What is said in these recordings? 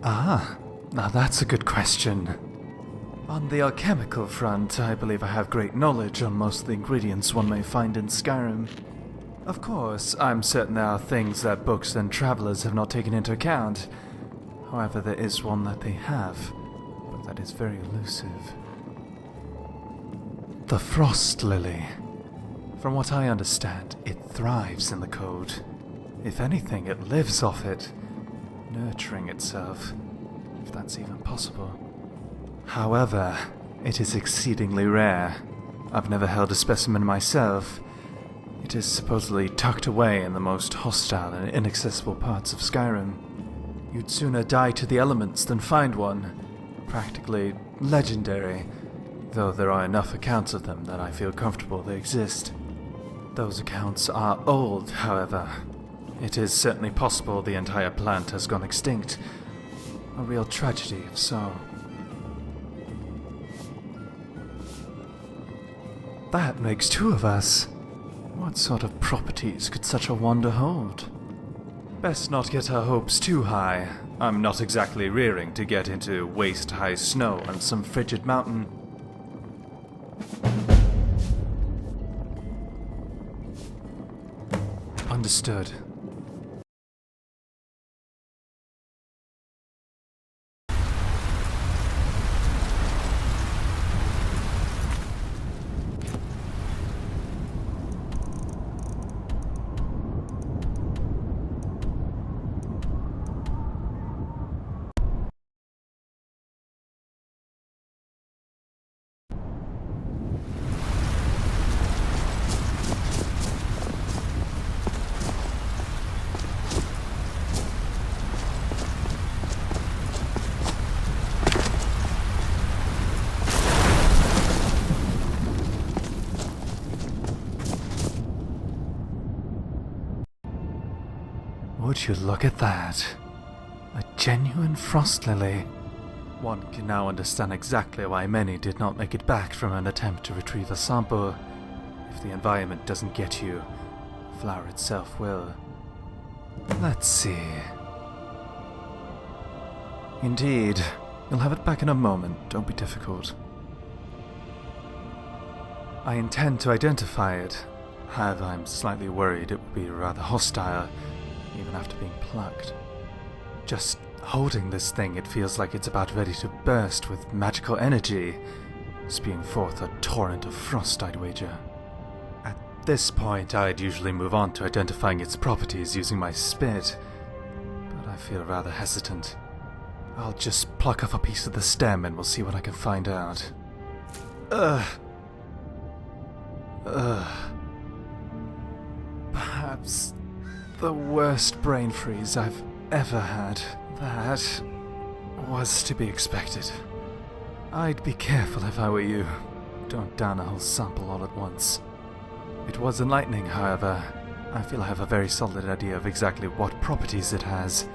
Ah, now that's a good question. On the alchemical front, I believe I have great knowledge on most of the ingredients one may find in Skyrim. Of course, I'm certain there are things that books and travelers have not taken into account. However, there is one that they have, but that is very elusive. The Frost Lily. From what I understand, it thrives in the cold. If anything, it lives off it, nurturing itself, if that's even possible. However, it is exceedingly rare. I've never held a specimen myself. It is supposedly tucked away in the most hostile and inaccessible parts of Skyrim. You'd sooner die to the elements than find one. Practically legendary, though there are enough accounts of them that I feel comfortable they exist. Those accounts are old, however. It is certainly possible the entire plant has gone extinct. A real tragedy, if so. That makes two of us. What sort of properties could such a wonder hold? Best not get our hopes too high. I'm not exactly rearing to get into waist-high snow on some frigid mountain. Understood. Would you look at that? A genuine frost lily. One can now understand exactly why many did not make it back from an attempt to retrieve a sample. If the environment doesn't get you, the flower itself will. Let's see. Indeed. You'll have it back in a moment, don't be difficult. I intend to identify it. However, I'm slightly worried it will be rather hostile, even after being plucked. Just holding this thing, it feels like it's about ready to burst with magical energy, spewing forth a torrent of frost, I'd wager. At this point, I'd usually move on to identifying its properties using my spit, but I feel rather hesitant. I'll just pluck off a piece of the stem and we'll see what I can find out. Perhaps the worst brain freeze I've ever had. That was to be expected. I'd be careful if I were you. Don't down a whole sample all at once. It was enlightening, however. I feel I have a very solid idea of exactly what properties it has,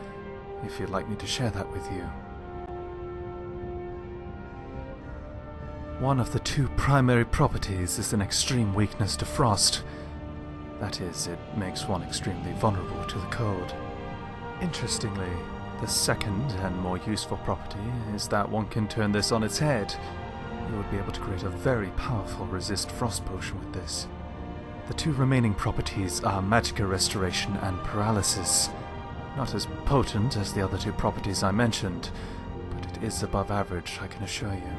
if you'd like me to share that with you. One of the two primary properties is an extreme weakness to frost. That is, it makes one extremely vulnerable to the cold. Interestingly, the second and more useful property is that one can turn this on its head. You would be able to create a very powerful resist frost potion with this. The two remaining properties are magicka restoration and paralysis. Not as potent as the other two properties I mentioned, but it is above average, I can assure you.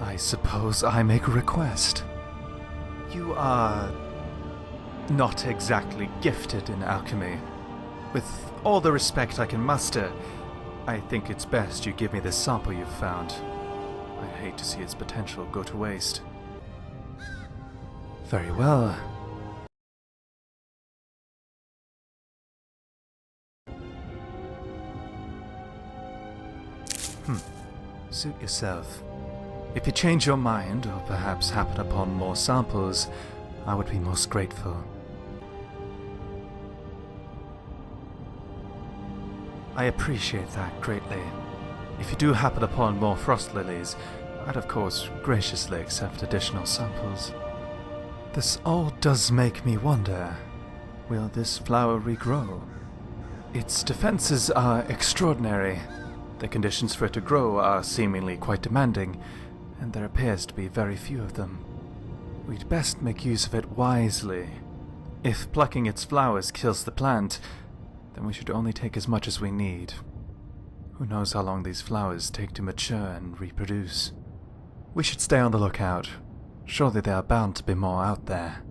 I suppose I make a request. You are not exactly gifted in alchemy. With all the respect I can muster, I think it's best you give me this sample you've found. I hate to see its potential go to waste. Very well. Suit yourself. If you change your mind, or perhaps happen upon more samples, I would be most grateful. I appreciate that greatly. If you do happen upon more frost lilies, I'd of course graciously accept additional samples. This all does make me wonder, will this flower regrow? Its defenses are extraordinary. The conditions for it to grow are seemingly quite demanding, and there appears to be very few of them. We'd best make use of it wisely. If plucking its flowers kills the plant, then we should only take as much as we need. Who knows how long these flowers take to mature and reproduce? We should stay on the lookout. Surely there are bound to be more out there.